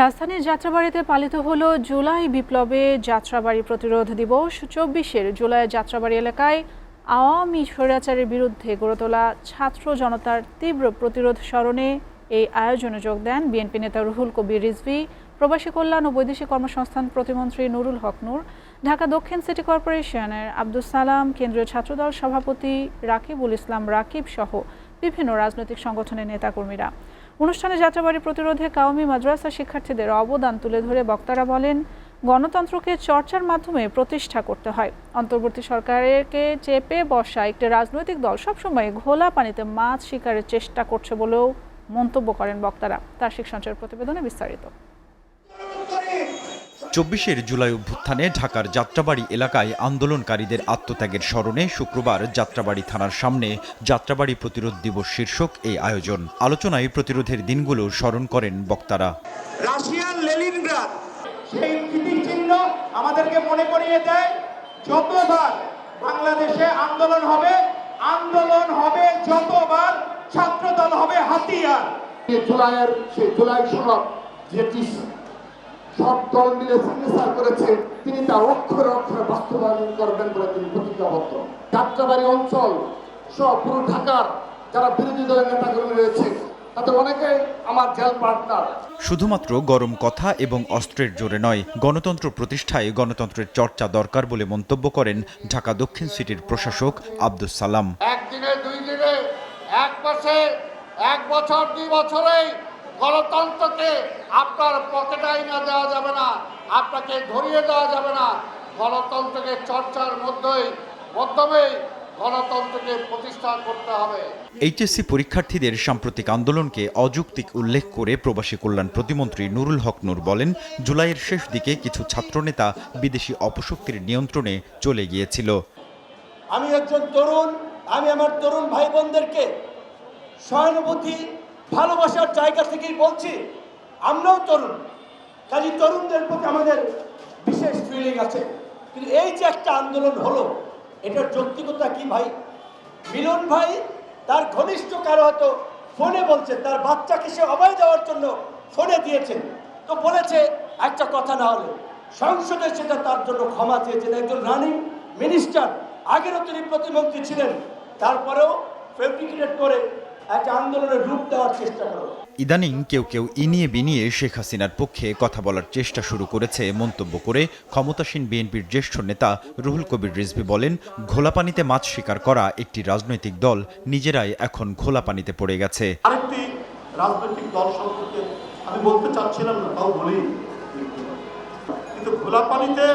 রাজধানীর যাত্রাবাড়িতে পালিত হলো জুলাই বিপ্লবে যাত্রাবাড়ি প্রতিরোধ দিবস। ২৪ জুলাই যাত্রাবাড়ি এলাকায় আওয়ামী স্বৈরাচারের বিরুদ্ধে গড়ে তোলা ছাত্র জনতার তীব্র প্রতিরোধ স্মরণে এই আয়োজনে যোগ দেন বিএনপি নেতা রুহুল কবির রিজভী, প্রবাসী কল্যাণ ও বৈদেশিক কর্মসংস্থান প্রতিমন্ত্রী নুরুল হক নূর, ঢাকা দক্ষিণ সিটি কর্পোরেশনের আব্দুস সালাম, কেন্দ্রীয় ছাত্রদল সভাপতি রাকিবুল ইসলাম রাকিব সহ বিভিন্ন রাজনৈতিক সংগঠনের নেতাকর্মীরা। অনুষ্ঠানে যাত্রাবাড়ি প্রতিরোধে কাওমি মাদ্রাসা শিক্ষার্থীদের অবদান তুলে ধরে বক্তারা বলেন, গণতন্ত্রকে চর্চার মাধ্যমে প্রতিষ্ঠা করতে হয়। অন্তর্বর্তী সরকারকে চেপে বসা একটি রাজনৈতিক দল সবসময় ঘোলা পানিতে মাছ শিকারের চেষ্টা করছে বলেও মন্তব্য করেন বক্তারা। তার্শিক সঞ্চয়ের প্রতিবেদনে বিস্তারিত। ২৪ জুলাই অভ্যুত্থানে ঢাকার যাত্রাবাড়ি এলাকায় আন্দোলনকারীদের আত্মত্যাগের স্মরণে শুক্রবার যাত্রাবাড়ি থানার সামনে যাত্রাবাড়ি প্রতিরোধ দিবস শীর্ষক এই আয়োজন। আলোচনায় প্রতিরোধের দিনগুলো স্মরণ করেন বক্তারা। রাশিয়ান লেনিনগ্রাদ সেই কীর্তিচিহ্ন আমাদেরকে মনে করিয়ে দেয়, যতবার বাংলাদেশে আন্দোলন হবে যতবার ছাত্রদল হবে হাতিয়ার। জুলাইয়ের সেই জুলাই সনদ যেটি সব দল মিলে সিগনেচার করেছে, তিনি তা অক্ষরে অক্ষরে বাস্তবায়ন করবেন বলে তিনি প্রতিজ্ঞাবদ্ধ। যাত্রাবাড়ি অঞ্চল সহ পুরো ঢাকার যারা বিরোধী দলের নেতাকর্মী রয়েছে তাদের অনেকে আমার জেল পার্টনার। শুধুমাত্র গরম কথা এবং অস্ত্রের জোরে নয়, গণতন্ত্র প্রতিষ্ঠায় গণতন্ত্রের চর্চা দরকার বলে মন্তব্য করেন ঢাকা দক্ষিণ সিটির প্রশাসক আব্দুস সালাম। একদিনে, দুই দিনে, এক মাসে, এক বছর, 2 বছরেই গণতন্ত্রকে আপনার পকেটে না দেওয়া যাবে না, আপনাকে ধরিয়ে দেওয়া যাবে না। গণতন্ত্রকে চর্চার মাধ্যমেই গণতন্ত্রকে প্রতিষ্ঠা করতে হবে। এইচএসসি পরীক্ষার্থীদের সাম্প্রতিক আন্দোলনকে অযৌক্তিক উল্লেখ করে প্রবাসী কল্যাণ প্রতিমন্ত্রী নুরুল হক নূর বলেন, জুলাইয়ের শেষ দিকে কিছু ছাত্রনেতা বিদেশি অপশক্তির নিয়ন্ত্রণে চলে গিয়েছিল। আমি একজন তরুণ, আমি আমার তরুণ ভাই বোনদেরকে সহানুভূতি ভালোবাসার জায়গা থেকেই বলছি, আমরাও তরুণ, কাজী তরুণদের প্রতি আমাদের বিশেষ ফিলিং আছে। কিন্তু এই যে একটা আন্দোলন হলো, এটার যৌক্তিকতা কি ভাই? মিলন ভাই তার ঘনিষ্ঠ কারো হয়তো ফোনে বলছে, তার বাচ্চাকে সে অভয় দেওয়ার জন্য ফোনে দিয়েছেন, তো বলেছে একটা কথা না হলে সংসদে সেটা তার জন্য ক্ষমা চেয়েছেন। একজন রানিং মিনিস্টার, আগেরও তিনি প্রতিমন্ত্রী ছিলেন, তারপরেও ফেব্রিকেট করে একটা আন্দোলনের রূপ দেওয়ার চেষ্টা করো। ইদানিং কেউ ইনিয়ে বিনিয়ে শেখ হাসিনার পক্ষে কথা বলার চেষ্টা শুরু করেছে মন্তব্য করে ক্ষমতাসীন বিএনপির জ্যেষ্ঠ নেতা রুহুল কবির রিজভী বলেন, ঘোলা পানিতে মাছ শিকার করা একটি রাজনৈতিক দল নিজেরাই এখন ঘোলা পানিতে পড়ে গেছে। আরেকটি রাজনৈতিক দল সম্পর্কে আমি বলতে চাচ্ছিলাম না, তাও বলি, কিন্তু ঘোলা পানিতে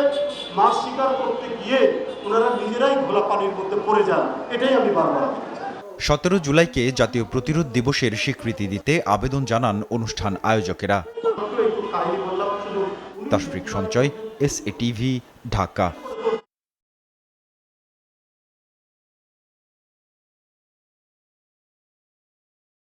মাছ শিকার করতে গিয়ে ওনারা নিজেরাই ঘোলা পানির মধ্যে পড়ে যান, এটাই আমি বারবার। 17 জুলাইকে জাতীয় প্রতিরোধ দিবসের স্বীকৃতি দিতে আবেদন জানান অনুষ্ঠান আয়োজকেরা। একটু কাহিনী বললাম শুধু। তাসফিক সঞ্চয়, এসএ টিভি, ঢাকা।